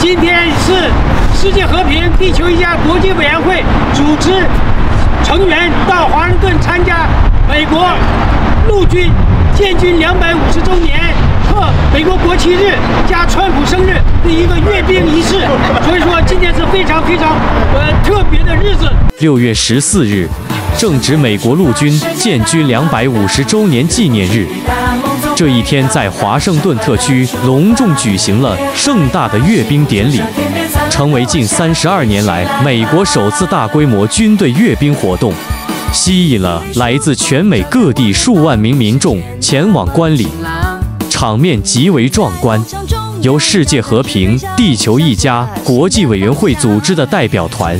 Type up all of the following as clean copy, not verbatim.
今天是世界和平地球一家国际委员会组织成员到华盛顿参加美国陆军建军250周年和美国国旗日加川普生日的一个阅兵仪式，所以说今天是非常特别的日子。6月14日，正值美国陆军建军250周年纪念日。这一天，在华盛顿特区隆重举行了盛大的阅兵典礼，成为近32年来美国首次大规模军队阅兵活动，吸引了来自全美各地数万名民众前往观礼，场面极为壮观。由世界和平地球一家国际委员会组织的代表团，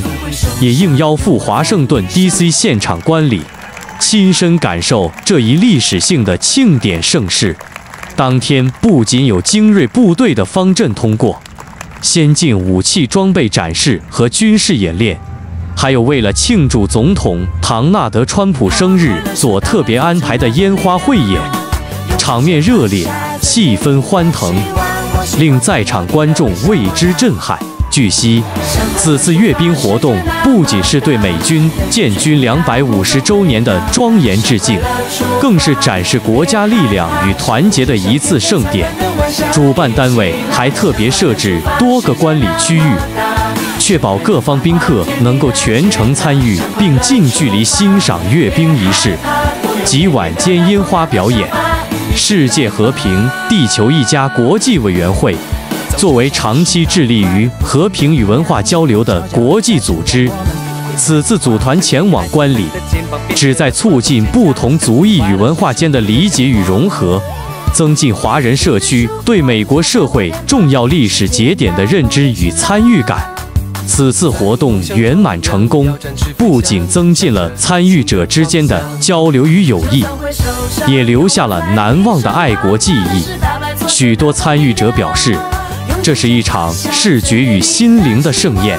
也应邀赴华盛顿 DC 现场观礼，亲身感受这一历史性的庆典盛事。当天不仅有精锐部队的方阵通过、先进武器装备展示和军事演练，还有为了庆祝总统唐纳德·川普生日所特别安排的烟花汇演，场面热烈，气氛欢腾，令在场观众为之震撼。据悉，此次阅兵活动不仅是对美军建军250周年的庄严致敬，更是展示国家力量与团结的一次盛典。主办单位还特别设置多个观礼区域，确保各方宾客能够全程参与并近距离欣赏阅兵仪式及晚间烟花表演。世界和平地球一家国际委员会作为长期致力于和平与文化交流的国际组织，此次组团前往观礼，旨在促进不同族裔与文化间的理解与融合，增进华人社区对美国社会重要历史节点的认知与参与感。此次活动圆满成功，不仅增进了参与者之间的交流与友谊，也留下了难忘的爱国记忆。许多参与者表示，这是一场视觉与心灵的盛宴，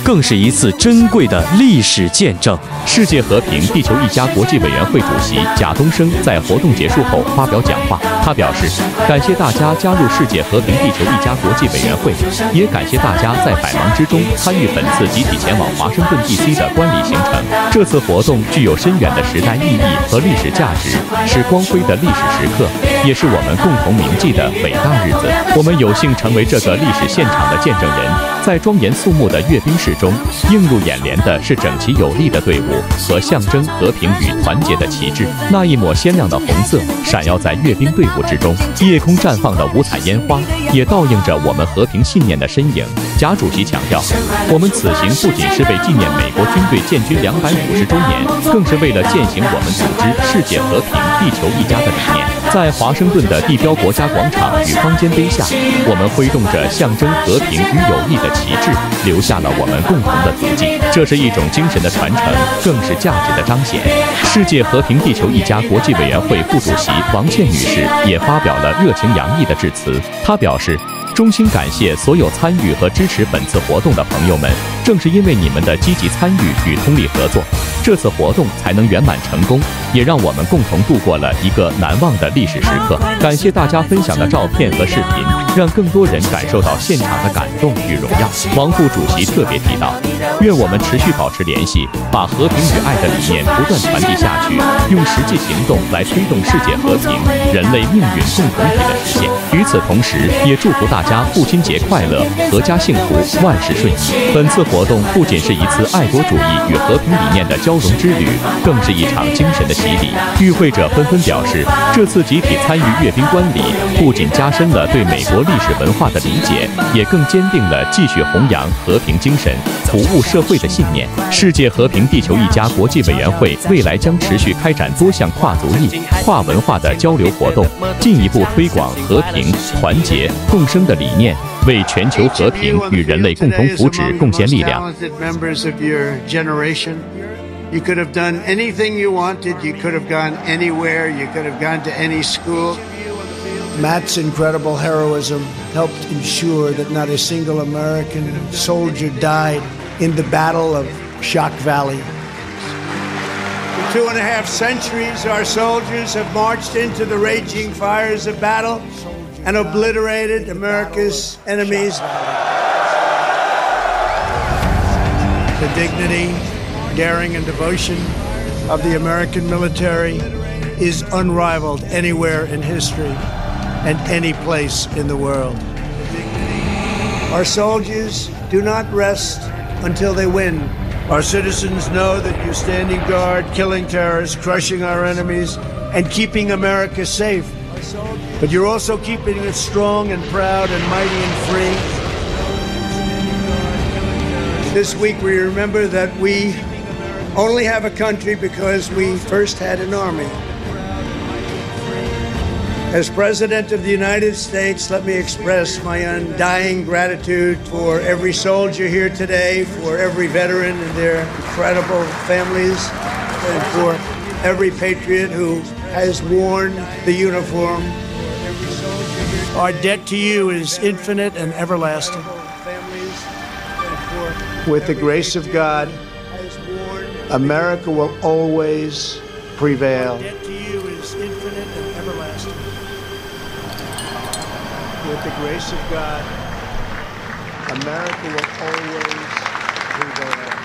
更是一次珍贵的历史见证。世界和平地球一家国际委员会主席贾东升在活动结束后发表讲话，他表示，感谢大家加入世界和平地球一家国际委员会，也感谢大家在百忙之中参与本次集体前往华盛顿 DC 的观礼行程。这次活动具有深远的时代意义和历史价值，是光辉的历史时刻，也是我们共同铭记的伟大日子。我们有幸成为这个历史现场的见证人。在庄严肃穆的阅兵式中，映入眼帘的是整齐有力的队伍和象征和平与团结的旗帜。那一抹鲜亮的红色闪耀在阅兵队伍之中，夜空绽放的五彩烟花也倒映着我们和平信念的身影。贾主席强调，我们此行不仅是为纪念美国军队建军250周年，更是为了践行我们组织世界和平地球一家的理念。在华盛顿的地标国家广场与方尖碑下，我们挥动着象征和平与友谊的旗帜，留下了我们共同的足迹。这是一种精神的传承，更是价值的彰显。世界和平地球一家国际委员会副主席王倩女士也发表了热情洋溢的致辞。她表示，衷心感谢所有参与和支持本次活动的朋友们，正是因为你们的积极参与与通力合作，这次活动才能圆满成功，也让我们共同度过了一个难忘的历史时刻。感谢大家分享的照片和视频，让更多人感受到现场的感动与荣耀。王副主席特别提到，愿我们持续保持联系，把和平与爱的理念不断传递下去，用实际行动来推动世界和平、人类命运共同体的实现。与此同时，也祝福大家父亲节快乐，阖家幸福，万事顺意。本次活动不仅是一次爱国主义与和平理念的交融之旅，更是一场精神的洗礼。与会者纷纷表示，这次集体参与阅兵观礼，不仅加深了对美国历史文化的理解，也更坚定了继续弘扬和平精神、服务社会的信念。世界和平地球一家国际委员会未来将持续开展多项跨族裔、跨文化的交流活动，进一步推广和平、团结、共生的理念，为全球和平与人类共同福祉贡献力量。You could have done anything you wanted. You could have gone anywhere. You could have gone to any school. Matt's incredible heroism helped ensure that not a single American soldier died in the Battle of Shock Valley. For 2.5 centuries, our soldiers have marched into the raging fires of battle and obliterated America's enemies. The dignity, daring, and devotion of the American military is unrivaled anywhere in history and any place in the world. Our soldiers do not rest until they win. Our citizens know that you're standing guard, killing terrorists, crushing our enemies, and keeping America safe. But you're also keeping it strong and proud and mighty and free. This week we remember that we only have a country because we first had an army. As President of the United States, let me express my undying gratitude for every soldier here today, for every veteran and their incredible families, and for every patriot who has worn the uniform. Our debt to you is infinite and everlasting. With the grace of God, America will always prevail. Our debt to you is infinite and everlasting. With the grace of God, America will always prevail.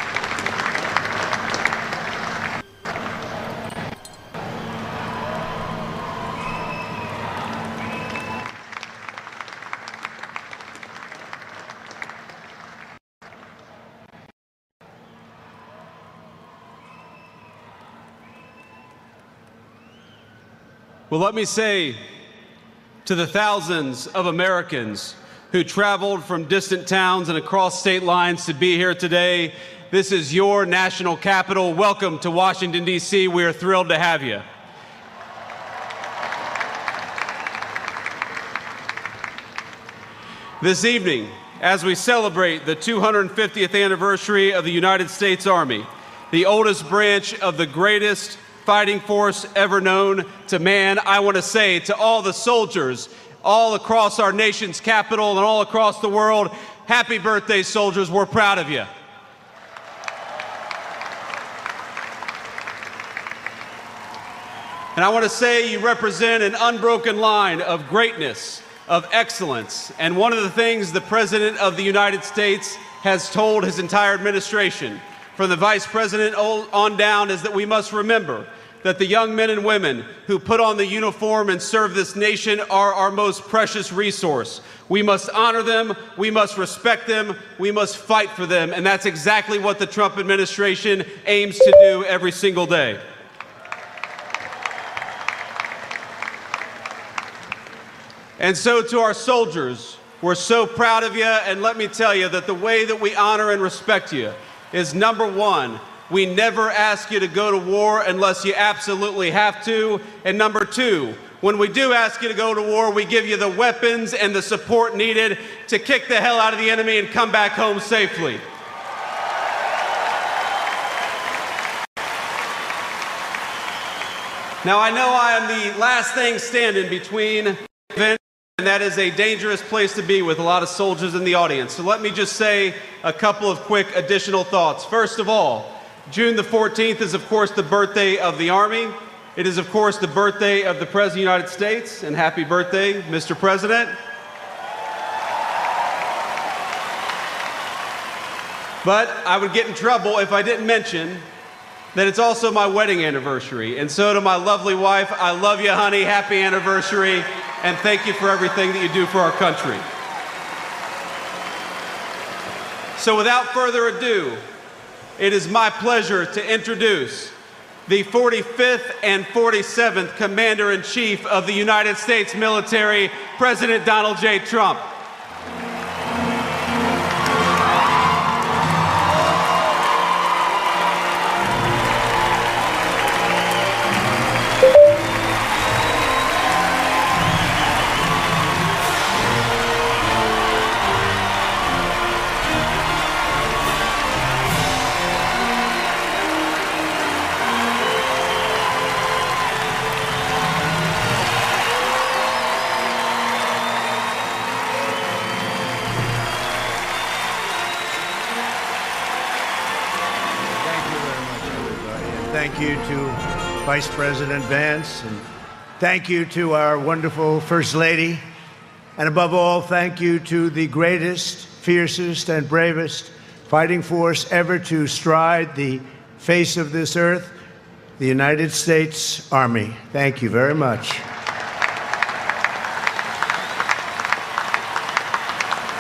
Well, let me say to the thousands of Americans who traveled from distant towns and across state lines to be here today, this is your national capital. Welcome to Washington, D.C. We are thrilled to have you. This evening, as we celebrate the 250th anniversary of the United States Army, the oldest branch of the greatest fighting force ever known to man, I want to say to all the soldiers all across our nation's capital and all across the world, happy birthday, soldiers. We're proud of you. And I want to say you represent an unbroken line of greatness, of excellence. And one of the things the President of the United States has told his entire administration, from the Vice President on down, is that we must remember that the young men and women who put on the uniform and serve this nation are our most precious resource. We must honor them, we must respect them, we must fight for them, and that's exactly what the Trump administration aims to do every single day. And so to our soldiers, we're so proud of you, and let me tell you that the way that we honor and respect you is, number one, we never ask you to go to war unless you absolutely have to. And number two, when we do ask you to go to war, we give you the weapons and the support needed to kick the hell out of the enemy and come back home safely. Now, I know I am the last thing standing between events, and that is a dangerous place to be with a lot of soldiers in the audience. So let me just say a couple of quick additional thoughts. First of all, June the 14th is, of course, the birthday of the Army. It is, of course, the birthday of the President of the United States, and happy birthday, Mr. President. But I would get in trouble if I didn't mention that it's also my wedding anniversary. And so to my lovely wife, I love you, honey, happy anniversary, and thank you for everything that you do for our country. So without further ado, it is my pleasure to introduce the 45th and 47th Commander-in-Chief of the United States military, President Donald J. Trump. Thank you to Vice President Vance, and thank you to our wonderful First Lady, and above all, thank you to the greatest, fiercest, and bravest fighting force ever to stride the face of this earth, the United States Army. Thank you very much.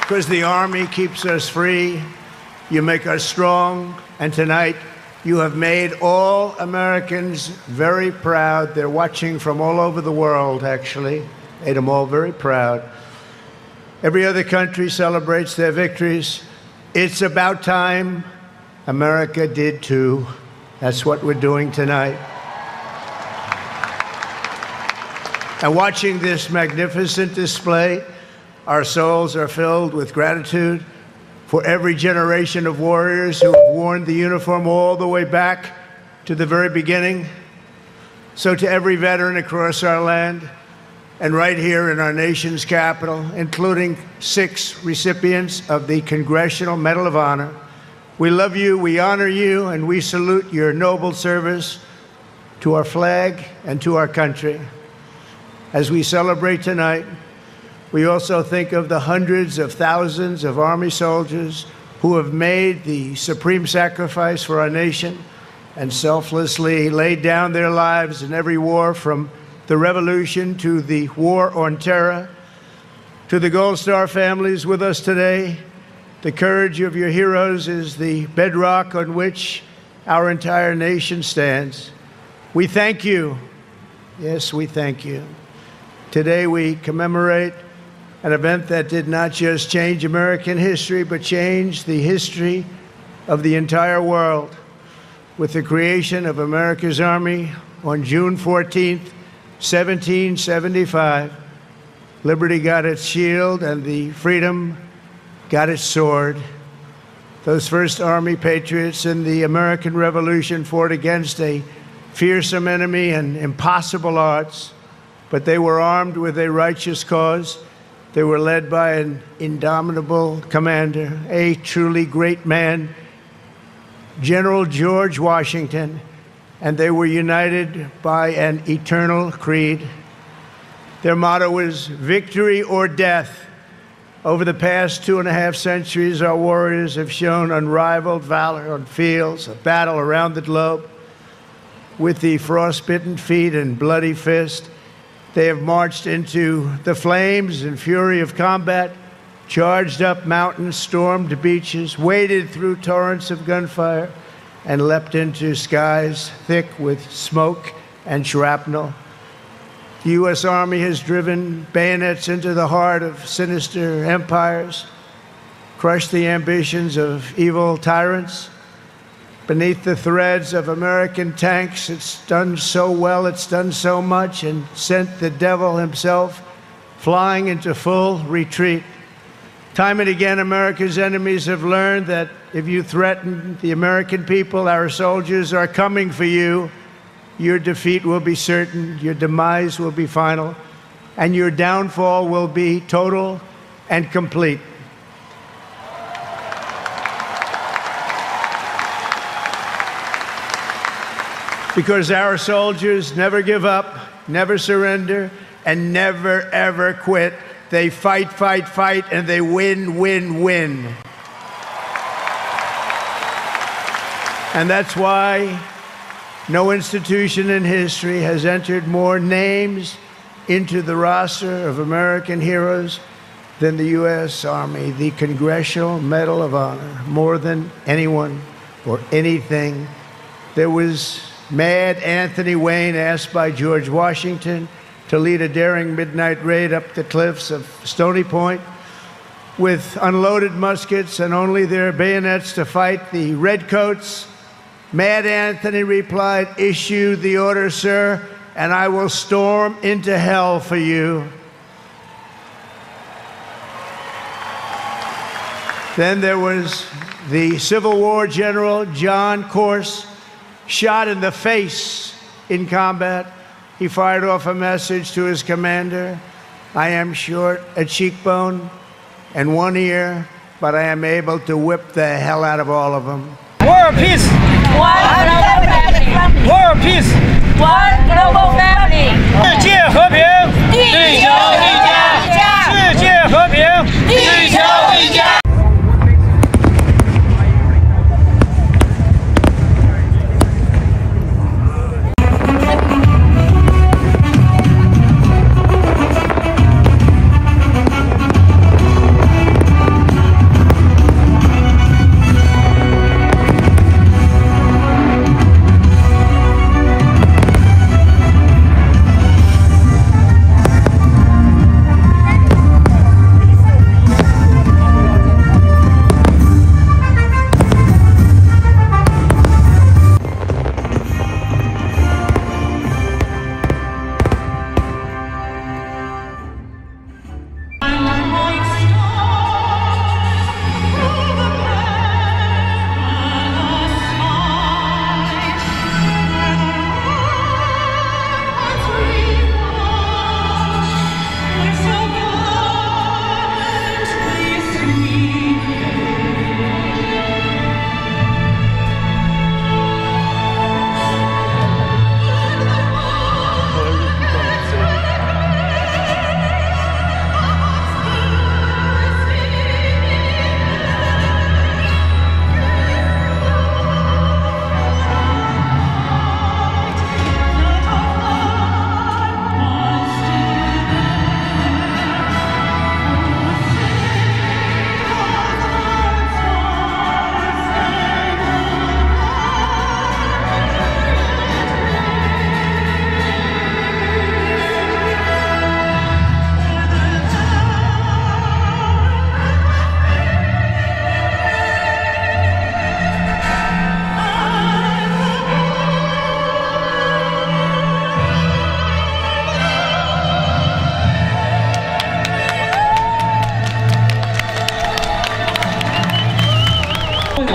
Because the Army keeps us free, you make us strong, and tonight you have made all Americans very proud. They're watching from all over the world, actually. Made them all very proud. Every other country celebrates their victories. It's about time America did too. That's what we're doing tonight. And watching this magnificent display, our souls are filled with gratitude for every generation of warriors who have worn the uniform all the way back to the very beginning. So to every veteran across our land, and right here in our nation's capital, including 6 recipients of the Congressional Medal of Honor, we love you, we honor you, and we salute your noble service to our flag and to our country. As we celebrate tonight, we also think of the hundreds of thousands of Army soldiers who have made the supreme sacrifice for our nation and selflessly laid down their lives in every war, from the Revolution to the War on Terror. To the Gold Star families with us today, the courage of your heroes is the bedrock on which our entire nation stands. We thank you. Yes, we thank you. Today we commemorate an event that did not just change American history, but changed the history of the entire world. With the creation of America's Army on June 14th, 1775, liberty got its shield and the freedom got its sword. Those first Army patriots in the American Revolution fought against a fearsome enemy and impossible odds, but they were armed with a righteous cause. They were led by an indomitable commander, a truly great man, General George Washington, and they were united by an eternal creed. Their motto was victory or death. Over the past 2.5 centuries, our warriors have shown unrivaled valor on fields of battle around the globe. With the frostbitten feet and bloody fist, they have marched into the flames and fury of combat, charged up mountains, stormed beaches, waded through torrents of gunfire, and leapt into skies thick with smoke and shrapnel. The U.S. Army has driven bayonets into the heart of sinister empires, crushed the ambitions of evil tyrants. Beneath the threads of American tanks, it's done so well, it's done so much, and sent the devil himself flying into full retreat. Time and again, America's enemies have learned that if you threaten the American people, our soldiers are coming for you. Your defeat will be certain, your demise will be final, and your downfall will be total and complete. Because our soldiers never give up, never surrender, and never, ever quit. They fight, fight, fight, and they win, win, win. And that's why no institution in history has entered more names into the roster of American heroes than the U.S. Army, the Congressional Medal of Honor, more than anyone or anything. There was Mad Anthony Wayne, asked by George Washington to lead a daring midnight raid up the cliffs of Stony Point with unloaded muskets and only their bayonets to fight the redcoats. Mad Anthony replied, "Issue the order, sir, and I will storm into hell for you." Then there was the Civil War general, John Corse, shot in the face in combat. He fired off a message to his commander: "I am short a cheekbone and one ear, but I am able to whip the hell out of all of them." World peace! One global family! World peace! One global family! 世界和平，地球一家！世界和平，地球一家！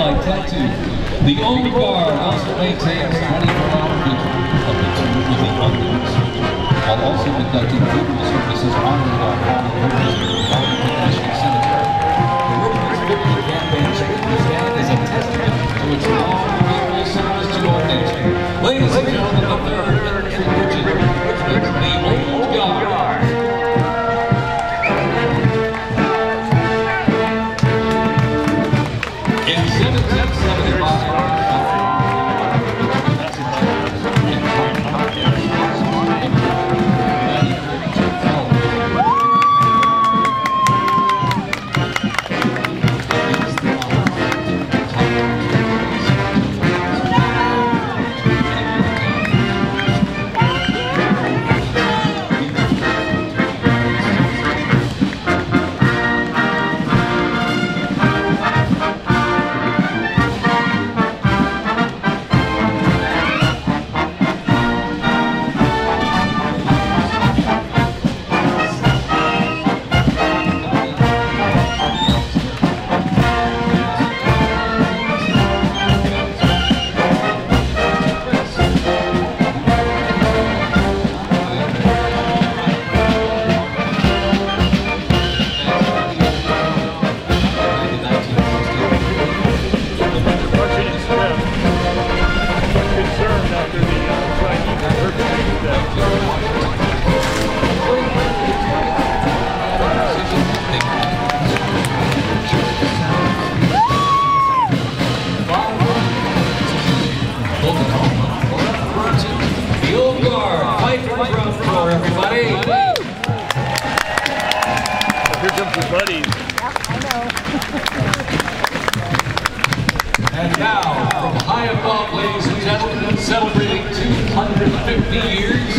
Flight Tattoo. The Old Guard also maintains 24-hour vigil of the tomb of the unknown soldier, while also conducting funeral services honoring our fallen heroes in the Arlington National Cemetery. The Richmond's 50 campaign chain stand is a testament to its long, faithful service to our nation. Ladies and gentlemen, the third infantry division, Richmond, the Old Guard. In 1775, And now, from high above, ladies and gentlemen, celebrating 250 years,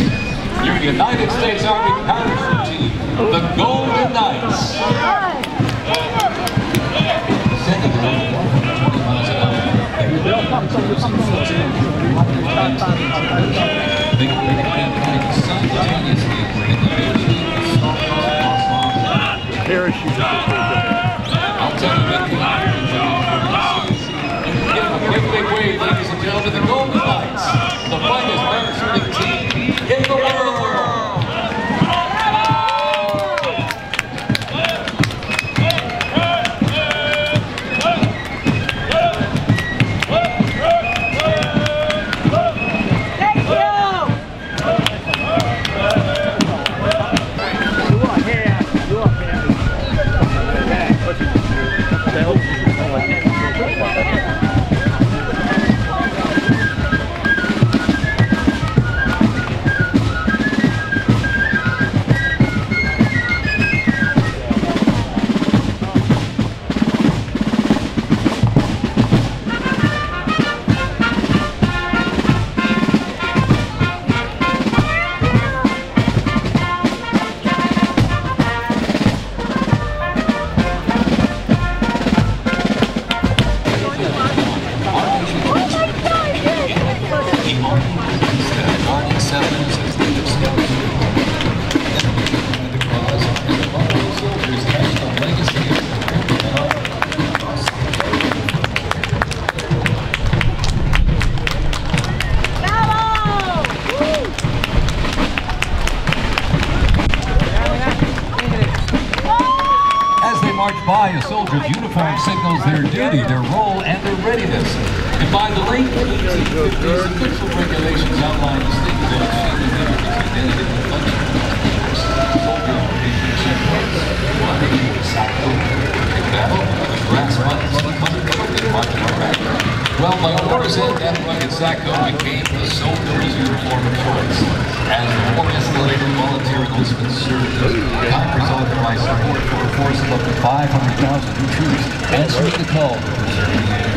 your United States Army parachute team, the Golden Knights. Sending it over 120 miles an hour. They campaign simultaneously in the parachute. I'll tell you what, big wave, ladies and gentlemen, the Golden Knights, the finest parachuting team in the world. By a soldier's uniform signals their duty, their role, and their readiness. And by the late 1850s, official regulations outline distinct exchange of identity and function. Soldiers were issued checkpoints, one issued a sacco, in battle, the brass buttons and marching around. Well, by war's end, that rugged sacco became the soldier's uniform of choice. As the war escalated, volunteer enlistment surged. Congress authorized support for a force of up to 500,000 new troops, answering the call to preserve the Union.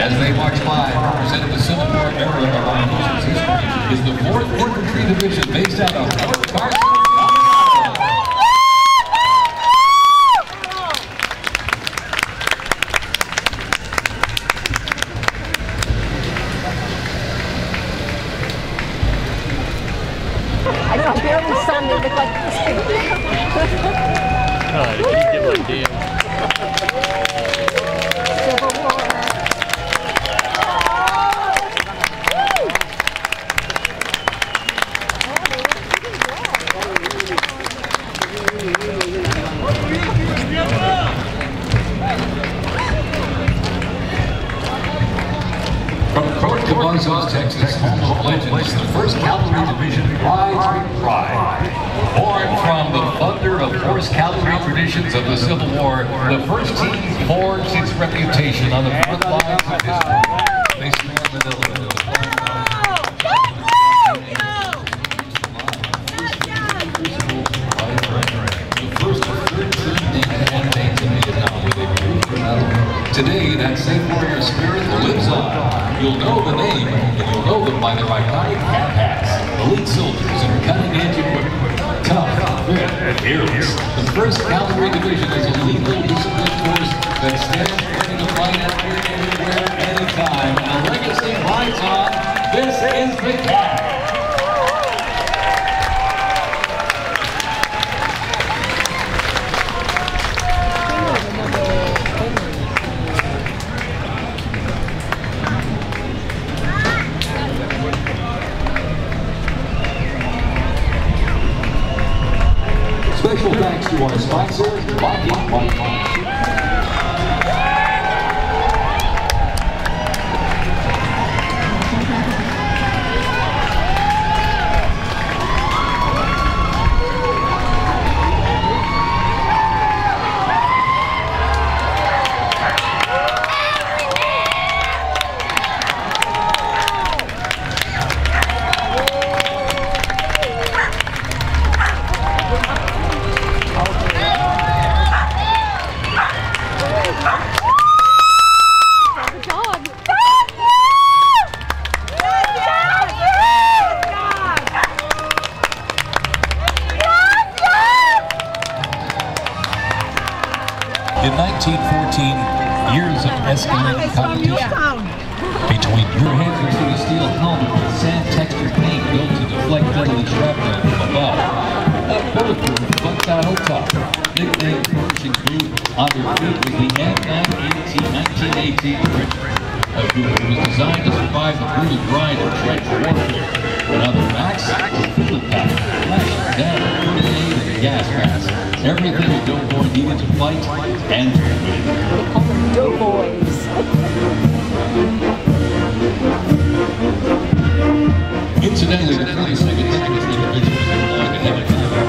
As they march by, representing the Civil War era of our nation's history, is the 4th Infantry Division based out of Fort Carson, I know, barely sun, they look like this. You get my damn. Civil War. Parsons, Texas, home of legends, the 1st Cavalry Division rides with pride. Born from the thunder of horse cavalry traditions of the Civil War, the 1st team forged its reputation on the front lines of history. They swarmed with the first of 13 campaigns in Vietnam where they grew for battle. Today, that same warrior spirit lives on. You'll know the name, and you'll know them by their iconic hat hats, elite soldiers, and cutting-edge equipment. Tough, fit, and fearless. The 1st Cavalry Division is a lethal disciplined force that stands ready to fight anywhere, anytime. And the legacy rides on. This is the CAV. Special thanks to our sponsor, Lockheed Martin. In 1914, years of escalating competition between your hand-to-a steel helmet with sand-textured paint built to deflect deadly shrapnel from above. A bulletproof bucksaddle top, nicknamed Pershing Boot, on their feet was the M918 1918 Bridger. A boot that was designed to survive the brutal grind of trench warfare. And on their backs, the fuel pack, flashing down, grenade, and gas mask. Everything a doughboy needed to fight and to win. They call them doughboys. Incidentally, the 42nd Infantry Division was deployed to heavy combat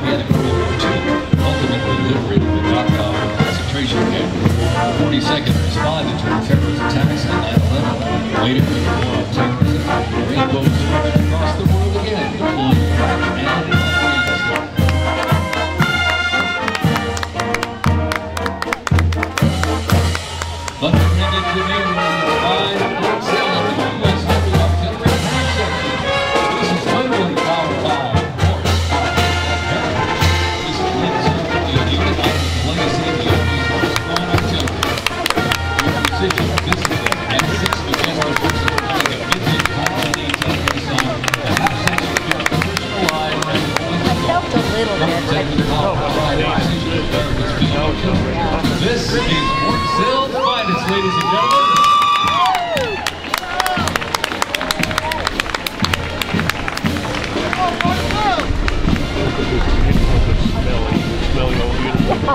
again in World War II, ultimately liberated the Dachau concentration camp. The 42nd responded to terrorist attacks on 9/11. Later, the war on terrorism, rainbows swept across the world again, deploying Iraq and Afghanistan. Thunderheaded Commander of the 5th Sail of the U.S. Heavy Artillery Tank Section. This is literally power time. This is the unit of the legacy of the Army's strong artillery. With precision, discipline, and 6 majestic horses carrying a vintage 1918 design, a half-century personal line and representing the power of pride and precision of America's field artillery. This is Fort Sill's finest, ladies and gentlemen.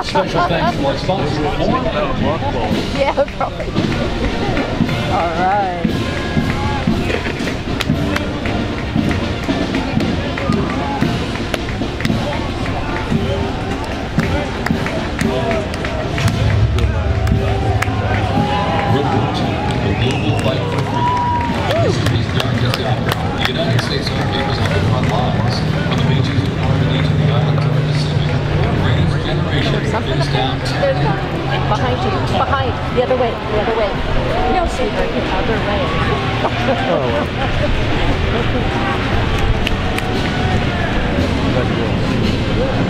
Special thanks to our sponsor, Yeah, probably. All right. The global fight for freedom. History's darkest hour. The United States Army was on the front lines when the beaches of Northern each of the islands of the Pacific. The greatest generation is down Behind you. Behind. The other way. The other way. No, sweetheart. The other way.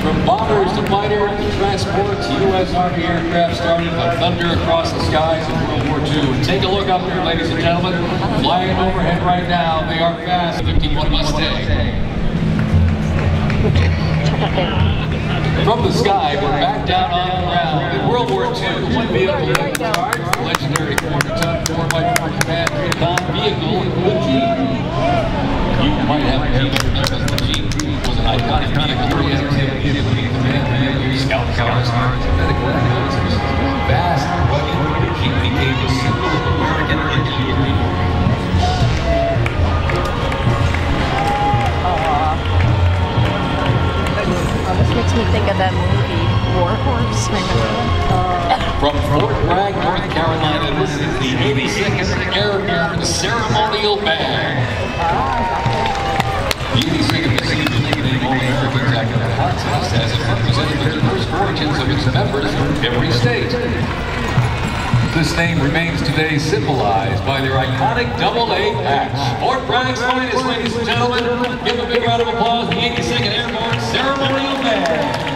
From bombers to fighter to transports, U.S. Army aircraft started to thunder across the skies in World War II. And take a look up there, ladies and gentlemen. Flying overhead right now, they are fast. 51 Mustang. From the sky, we're back down on the ground. In World War II, one vehicle that was charged, the legendary quarter-ton 4x4 Command Recon vehicle, the Jeep. You might have a Jeep because the Jeep was an iconic vehicle. Reactivity, command vehicles, scout cars, medical ambulances. Vast, rugged, the Jeep became a symbol of American engineering. that movie, War Horse. From Fort Bragg, North Carolina, this is the 82nd Airborne Ceremonial Band. The 82nd received the nickname All Americans after the contest as it represented the diverse origins of its members from every state. This name remains today symbolized by their iconic AA patch. Fort Bragg's finest, ladies and gentlemen, give a big round of applause to the 82nd Airborne Ceremonial Band.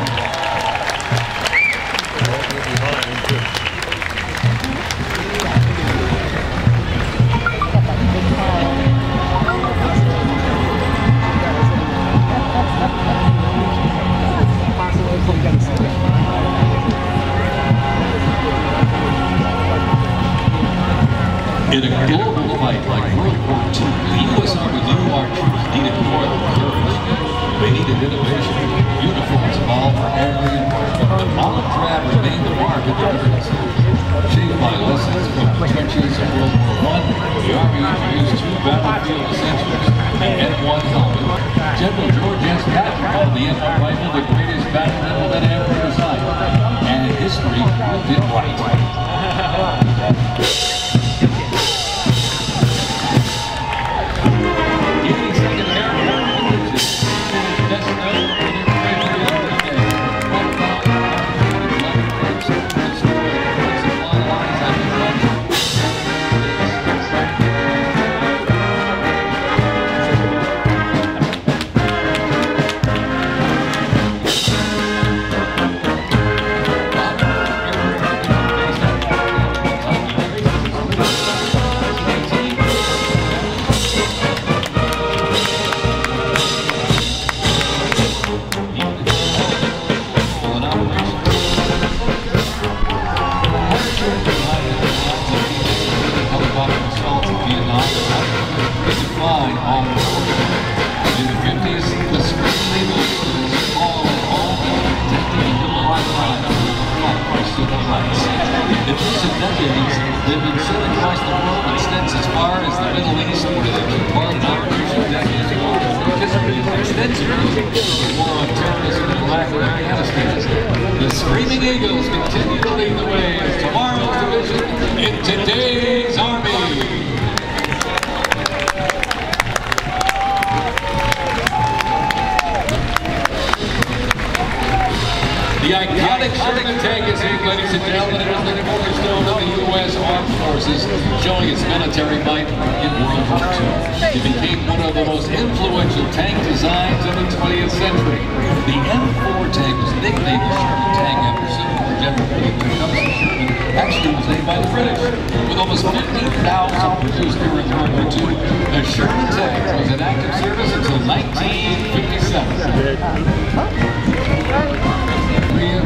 In a global fight like World War II, the U.S. Army knew our troops needed more than courage. They needed innovation. Uniforms evolved for every environment. The olive drab remained the mark of the difference. Shaped by lessons from the trenches of World War I, the Army introduced 2 battlefield essentials, the M1 helmet. General George S. Patton called the M1 rifle the greatest battle implement ever designed, and history proved it right. The iconic Sherman tank is here, ladies and gentlemen. It is the cornerstone of the U.S. Armed Forces, showing its military might in World War II. It became one of the most influential tank designs of the 20th century. The M4 tank was nicknamed the Sherman tank after Civil War General William Tecumseh Sherman. Actually, it was named by the British. With almost 50,000 produced during World War II, the Sherman tank was in active service until 1957.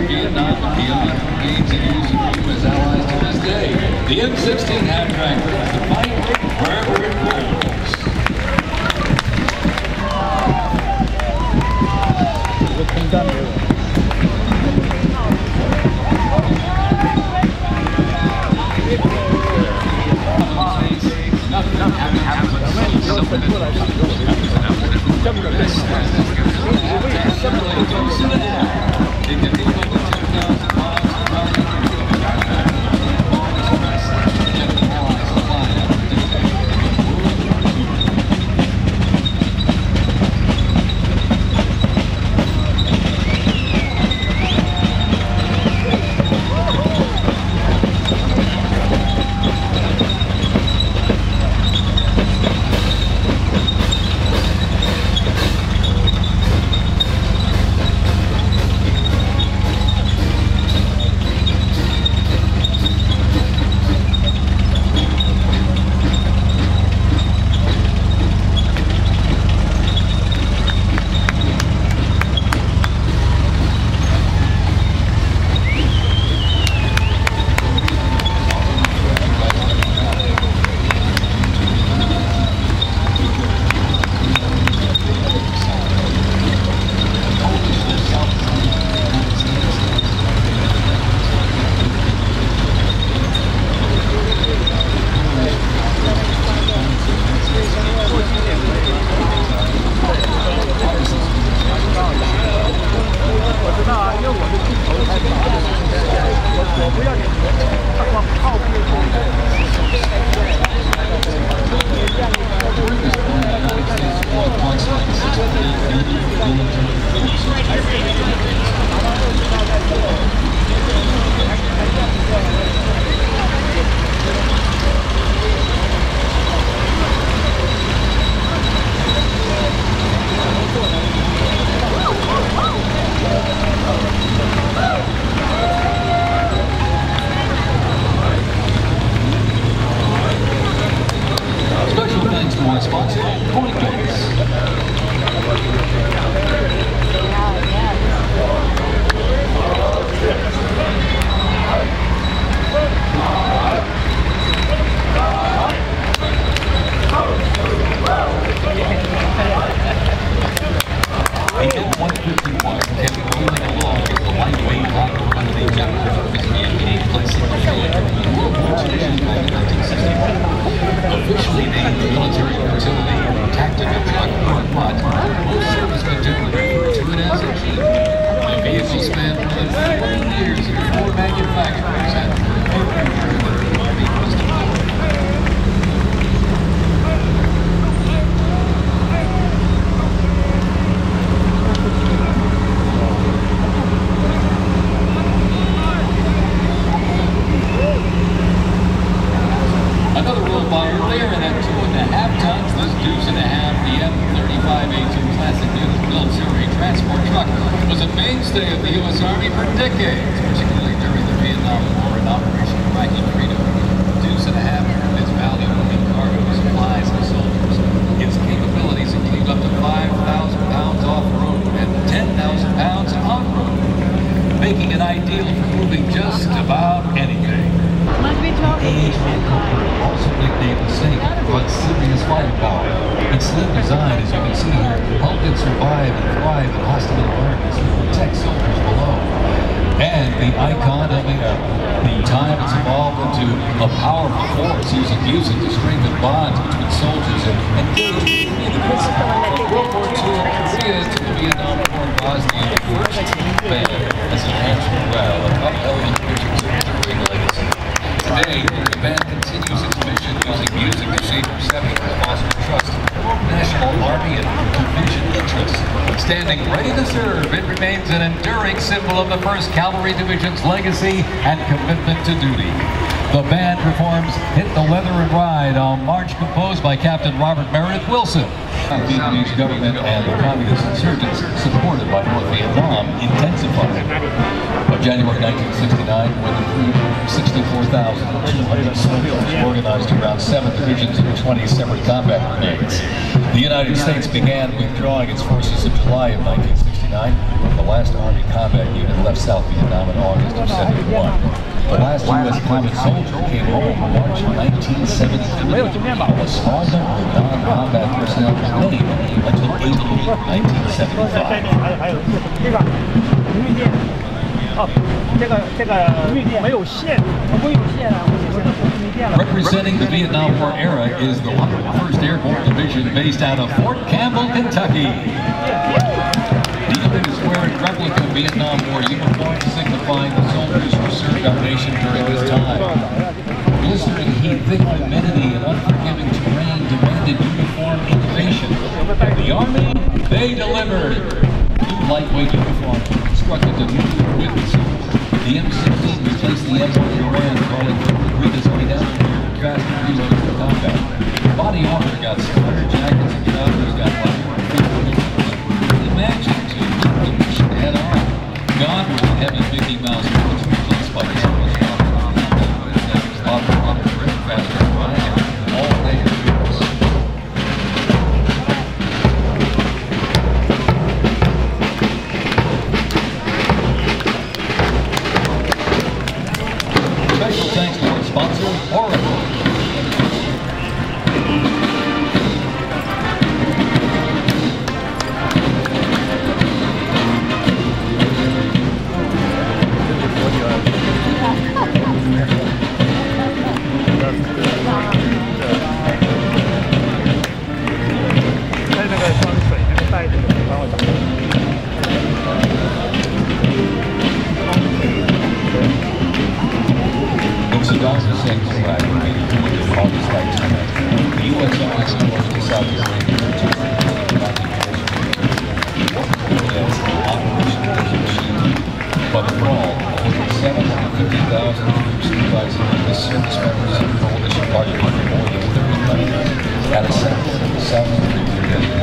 Vietnam, and beyond remains in use of U.S. allies to this day. The M16 half-track brings the fight wherever it rolls. Special thanks to our sponsor, Coinbase. The M151 kept rolling along as the lightweight high-quality jet began placing the World War II back in 1961. Officially named the military utility tactical truck or what, most servicemen generally refer to it as a Jeep. The vehicle spanned more than 40 years in four manufacturers and every year that the Army was deployed. Another rolled by earlier, and at 2.5 tons, this deuce and a half, the M35A2 classic military transport truck was a mainstay of the U.S. Army for decades, particularly during the Vietnam War and Operation Iraqi Freedom. The deuce and a half earned its value moving cargo, supplies, and soldiers. Its capabilities include up to 5,000 pounds off-road and 10,000 pounds on-road, making it ideal for moving just about anything. Also nicknamed the Snake, but serious firepower. Its slim design, as you can see here, helped it survive and thrive in hostile environments and protect soldiers below. And the icon of the era. The time it's evolved into a powerful force using music to strengthen bonds between soldiers and engage communities. From World War II in Korea to the Vietnam War in Bosnia, the first band has enhanced morale and upheld the traditions of enduring legacy. Today, the band continues its mission using music to shape perception and foster trust for national army and division interests. Standing ready to serve, it remains an enduring symbol of the 1st Cavalry Division's legacy and commitment to duty. The band performs Hit the Leather and Ride, a march composed by Captain Robert Meredith Wilson. The Vietnamese government and the communist insurgents, supported by North Vietnam, intensified. By January 1969, more than 64,200 soldiers organized around 7 divisions and 20 separate combat brigades. The United States began withdrawing its forces in July of 1969. The last Army combat unit left South Vietnam in August of '71. The last U.S. combat soldier came home in March 1973. A small number of non-combat personnel remained until April 1975. Representing the Vietnam War era is the 101st Airborne Division based out of Fort Campbell, Kentucky. The unit is wearing replica Vietnam War uniforms signifying the soldiers who served our nation during this time. Blistering heat, thick humidity, and unforgiving terrain demanded uniform innovation. And the Army, they delivered. New lightweight uniforms were constructed to move with the soldiers. The M16 replaced the M1 calling for redesign and faster reload for combat. Body armor got smarter, jackets and trousers got lighter. Imagine to meet the mission head on. Gone were the heavy Mickey Mouse boots replaced by the Charles faster flying and all day shoots. Special thanks to our sponsor, Oracle. The U.S. Army decided to by the fall, over 750,000 troops comprising U.S. service members and coalition partners from more than 30 countries had assembled in the southern Korea.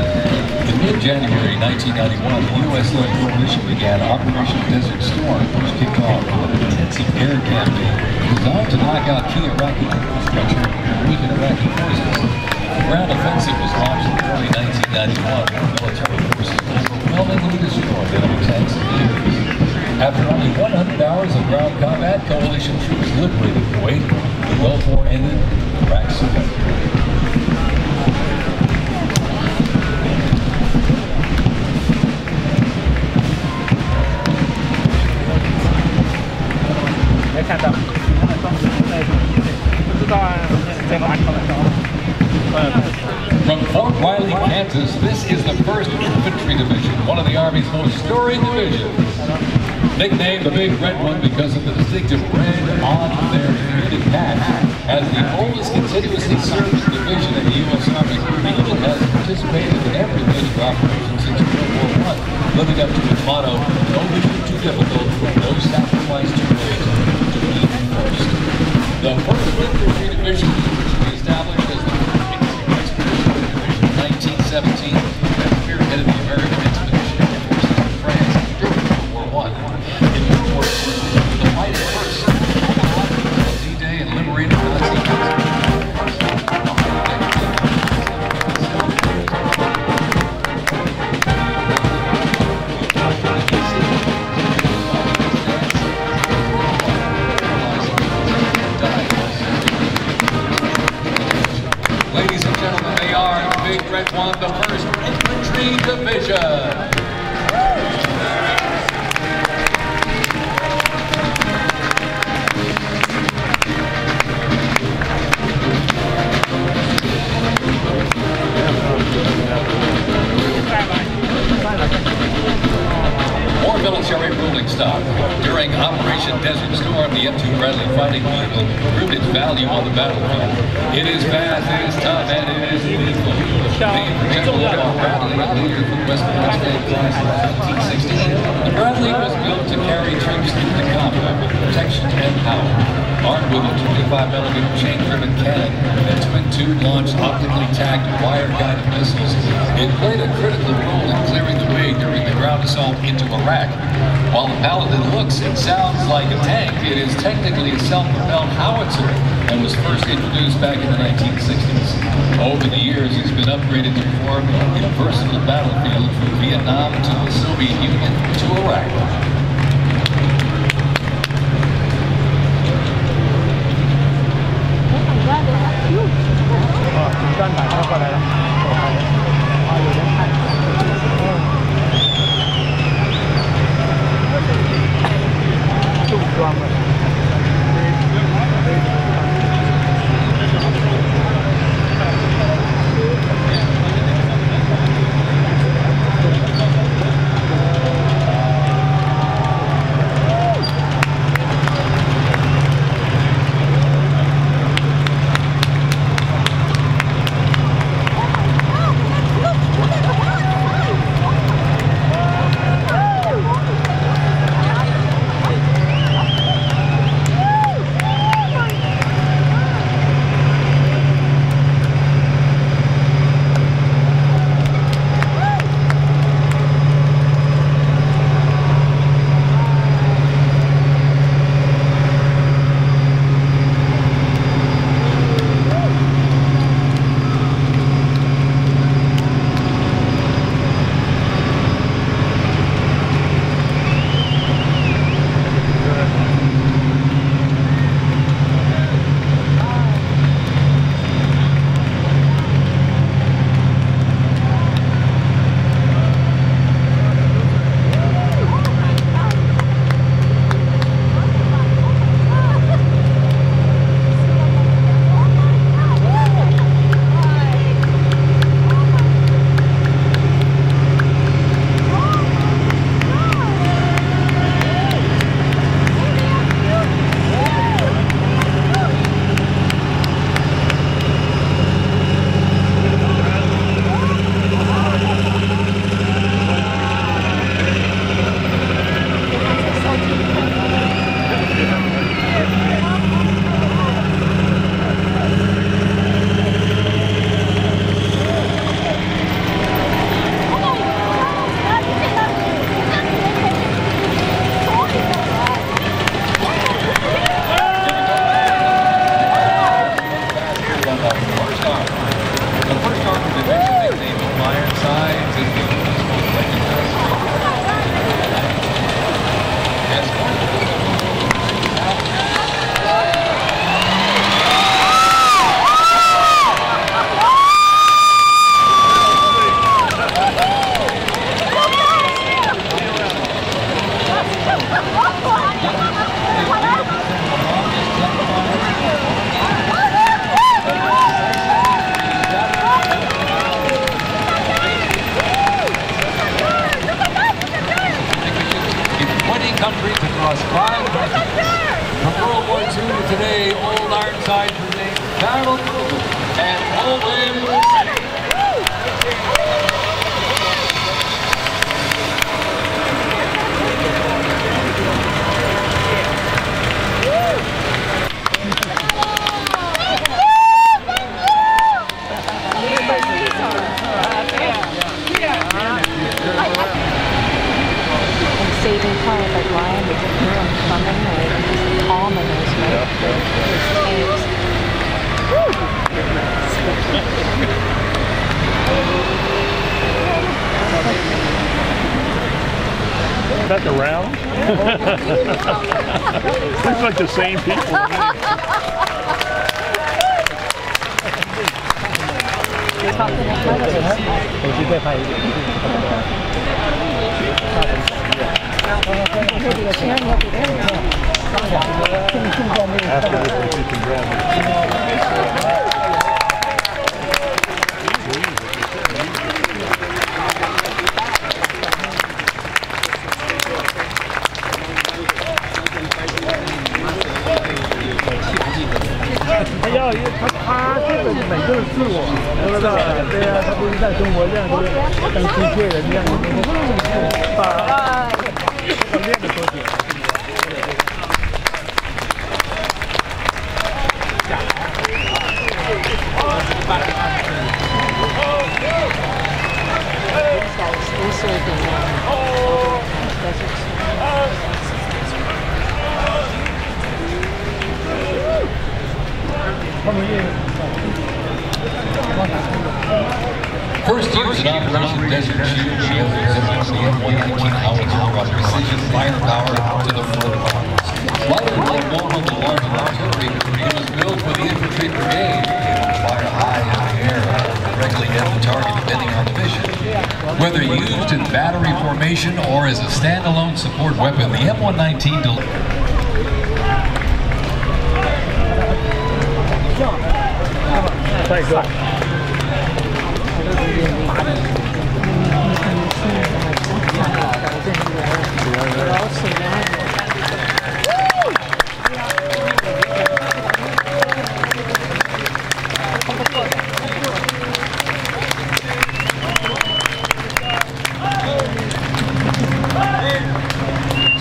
In mid-January 1991, the U.S.-led coalition began Operation Desert Storm, which kicked off with an intensive air campaign designed to knock out key Iraqi infrastructure and weaken Iraqi forces. The ground offensive was launched in early 1991 when military forces overwhelmingly destroyed enemy tanks and vehicles. After only 100 hours of ground combat, coalition troops liberated Kuwait. The Gulf War ended, Iraq surrendered. From Fort Wiley, Kansas, this is the 1st Infantry Division, one of the Army's most storied divisions. Nicknamed the Big Red One because of the distinctive red on their unit patch. As the oldest continuously service division in the U.S. Army, the unit has participated in every major operation since World War I, living up to its motto, no mission too difficult, no sacrifice too great, to be first. The 1st Infantry Division was established as the Expeditionary Division in 1917 and spearheaded the American Expeditionary Forces in France during World War I. In World War II, the fight at first, D-Day and liberated Nazi Ladies and gentlemen, they are the Big Red One, the 1st Infantry Division. More military rolling stock. During Operation Desert Storm, the M2 Bradley fighting vehicle proved its value on the battlefield. It is fast, it is tough, and it is lethal. Named for General Bradley, a leader from West Virginia class in 1916, the Bradley was built to carry troops into combat with protection and power. Armed with a 25mm chain-driven cannon and twin-tube launched optically tagged wire-guided missiles, it played a critical role in clearing the way during the ground assault into Iraq. While the Paladin looks and sounds like a tank, it is technically a self-propelled howitzer and was first introduced back in the 1960s. Over the years, it's been upgraded to form in a versatile battlefield from Vietnam to the Soviet Union to Iraq. Ironsides remain battle-proven and always ready. Saving cars like Ryan, we can hear them coming, or just ominous, right? There's Back around? Looks like the same people.他这个每个人自我，对不对？对啊，他不是在中国这样子当机械人这样子，把练的多点。First use in Operation Desert Shield exhibits the M119 howitzer brought precision firepower to the front lines. Lighter than one of the large artillery, it was built for the infantry brigade, able to fire high in the air and directly hit the target depending on the mission. Whether used in battery formation or as a standalone support weapon, the M119 帅哥。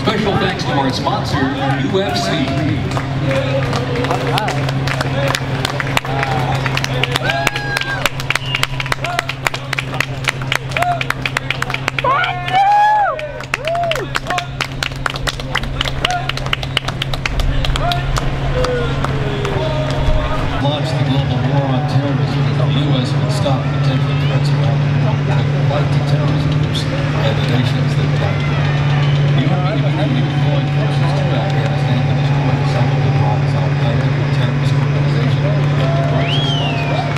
Special thanks to our sponsor, UFC. Launched the global war on terrorism, the U.S. would stop potential threats around the world and fight the terrorist groups and the nations that back them. The Army immediately deployed forces to Afghanistan to destroy the South of Iraq's al-Qaeda terrorist organization and crisis sponsors.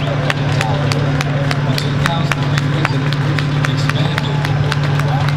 The 2003 president expanded Iraq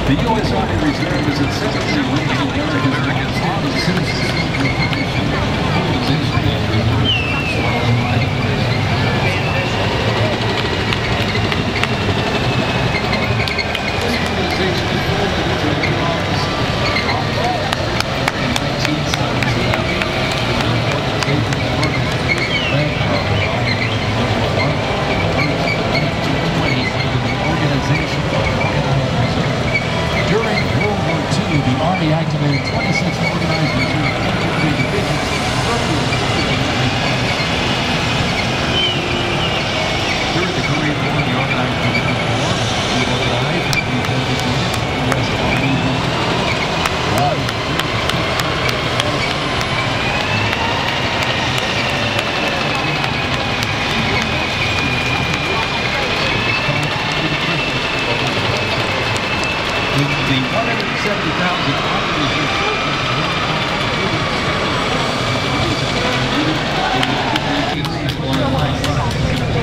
The U.S. Army Reserve is incessantly waging America's armed citizens. During World War II, the Army activated 26 organized infantry divisions. During the Korean War, the organized infantry corps reorganized and rebuilt the U.S. Army. The 170,000 Army Reserve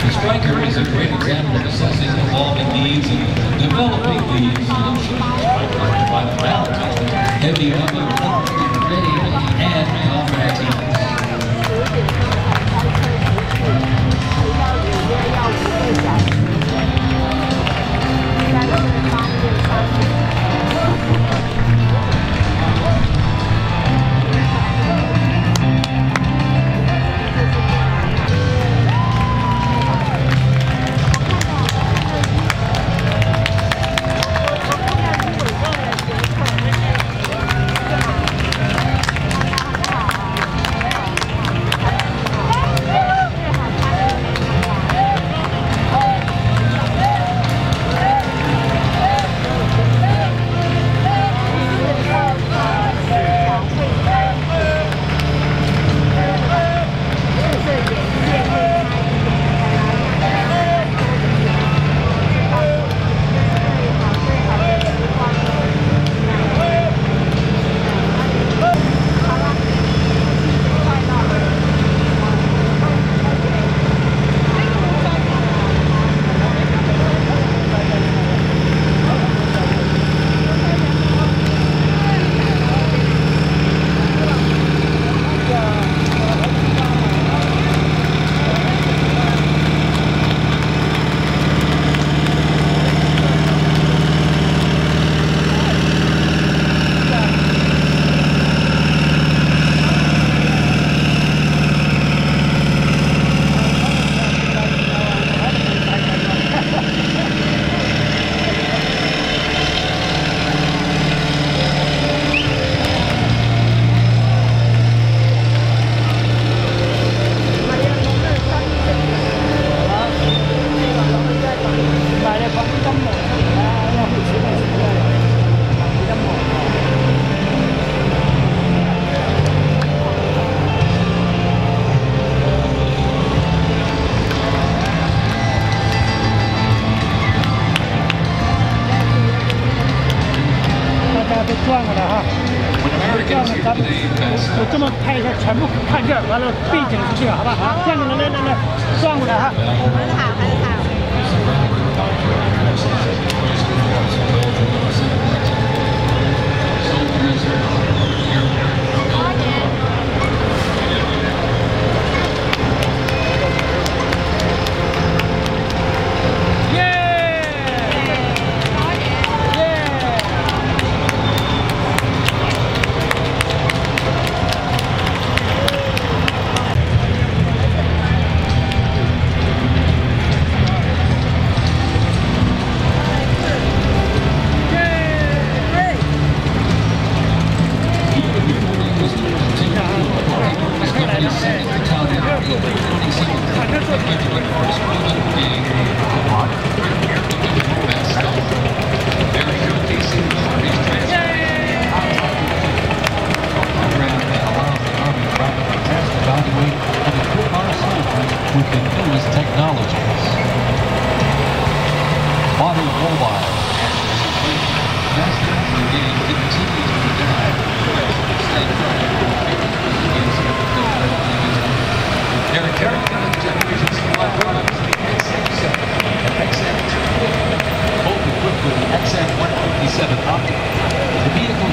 the striker is a great example of assessing evolving needs and developing the solution. By the mountain, heavy armor, ready, and combat teams.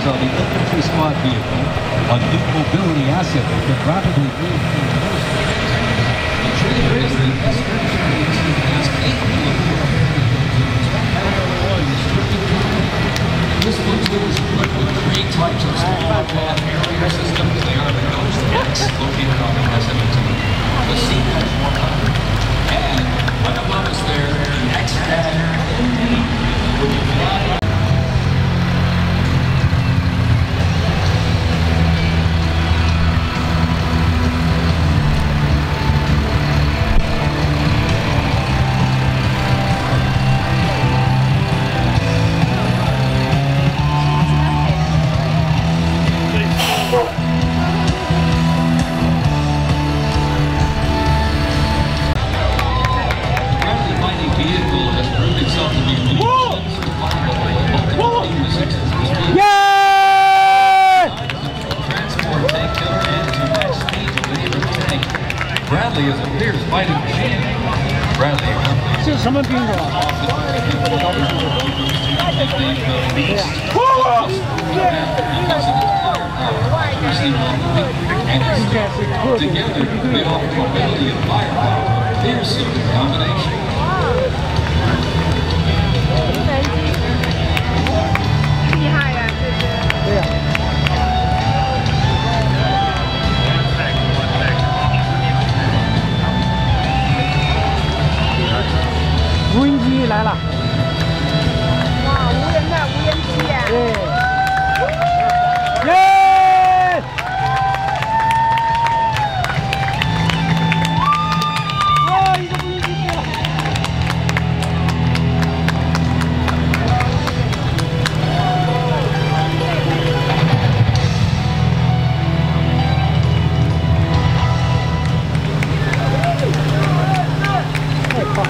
saw the infantry squad vehicle, a new mobility asset that can rapidly move through the forest. The trailer is the S-13 has capable of this platoon is equipped with 3 types of small path area systems. They are the Ghost X, located on the S-17, the C-100, and right above us there, the X-10, which will fly. Bradley is a fierce fighting machine. Bradley 这是什么兵种啊？Together, they offer mobility and firepower. They're a super combination. 厉害呀，这是。对呀。无人机来了。哇，无人的无人机呀。对。耶！哇，一个无人机来了。太棒了。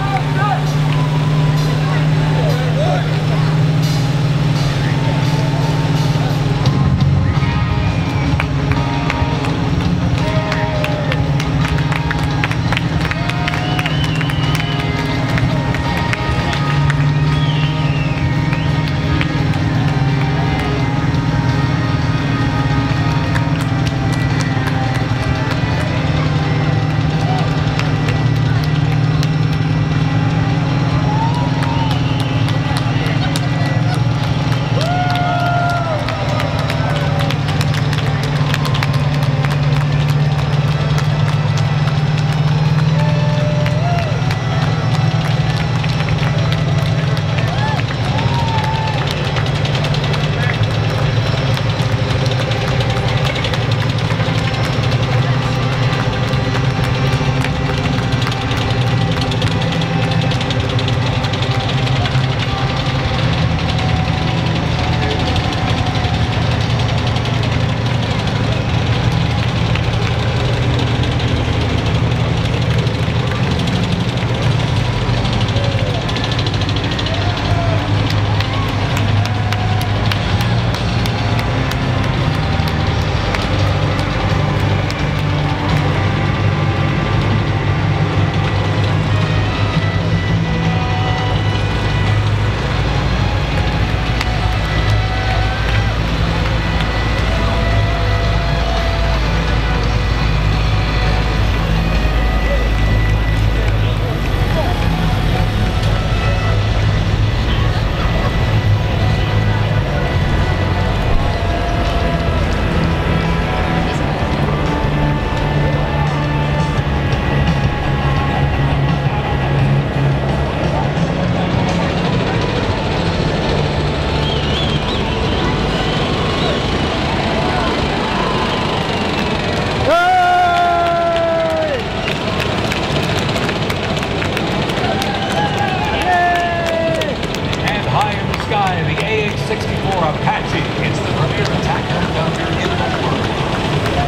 Apache. It's the premier attack helicopter in the world.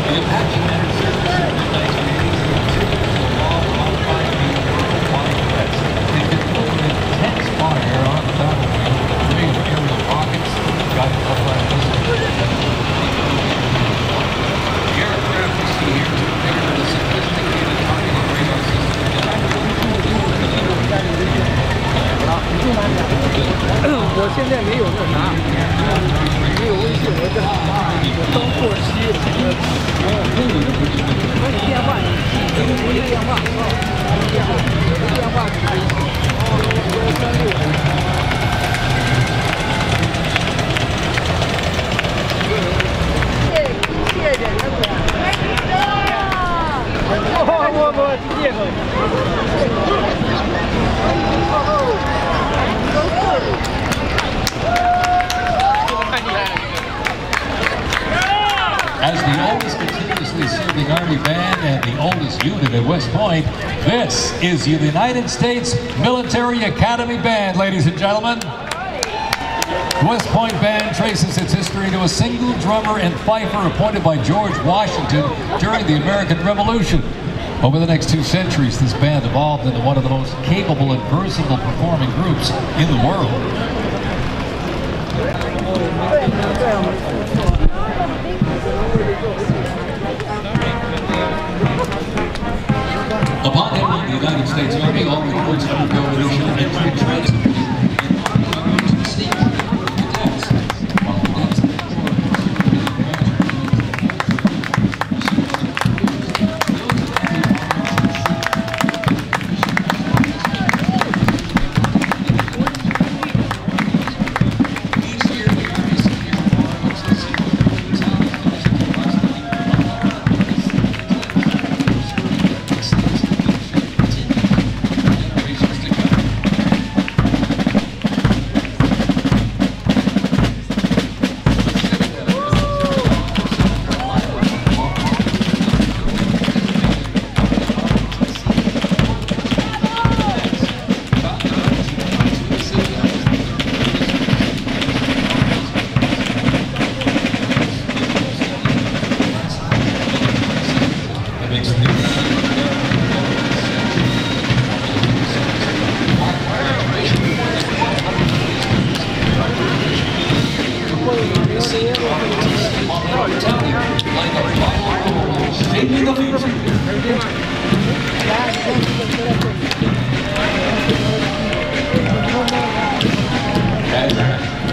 The Apache entered service in the 1980s and continues to evolve alongside the worldwide threats. They've been filled with intense fire on the battlefield, including aerial rockets, guided upright missiles. The aircraft you see here is prepared with a sophisticated targeting radar system. 我现在没有那啥，没有微信。东过西，变化，As the oldest continuously serving Army band and the oldest unit at West Point, this is the United States Military Academy Band, ladies and gentlemen. The West Point Band traces its history to a single drummer and fifer appointed by George Washington during the American Revolution. Over the next 2 centuries, this band evolved into one of the most capable and versatile performing groups in the world. Upon entering the United States Army, all recruits undergo initial entry training.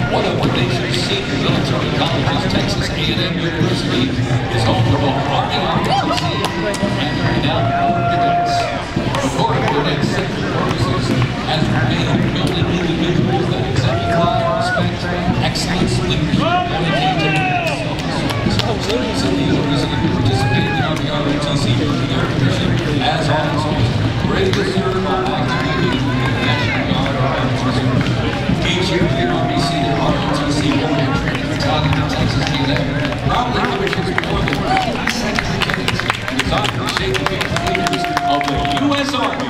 One of the nation's senior military colleges, Texas A&M University, is home to both Army ROTC and renowned cadets. The Corps of Cadets Central Services has remained building individuals that exemplify respect, excellence, leadership, dedication, self-service. And these are visiting to participate in the Army ROTC to their commission as officers, ready to serve on active duty in the National Guard or Armed Reserve. Each year, the ROTC, the ROTC Warrior Training Battalion in Texas A&M proudly commissions more than 50 century cadets designed to shape the future leaders of the U.S. Army.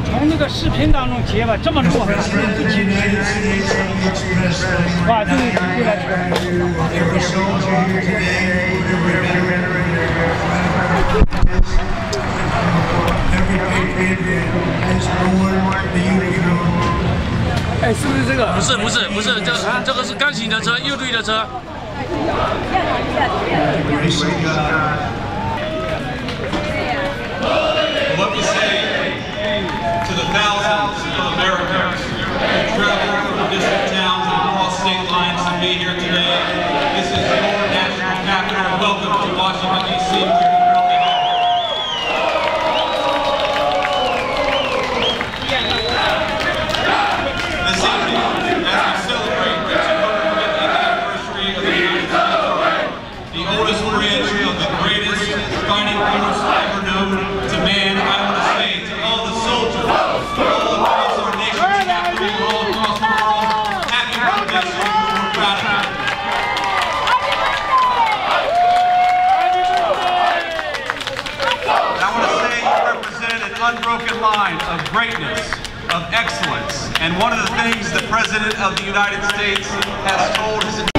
从那个视频当中截吧，这么弱，哇，这个回来哎，是不是这个？不是，这个是刚行的车，右队的车。Let me say to the thousands of Americans who travel from distant towns and across state lines to be here today, this is your national capital. Welcome to Washington, D.C. This evening, as we celebrate the 250th anniversary of the United States Army, the oldest branch of the greatest fighting force ever known to man, I want to say to all the soldiers, all across our nation's capital, all across the world, happy birthday, soldiers, we're proud of you. I want to say you represent an unbroken line of greatness, of excellence, and one of the things the President of the United States has told his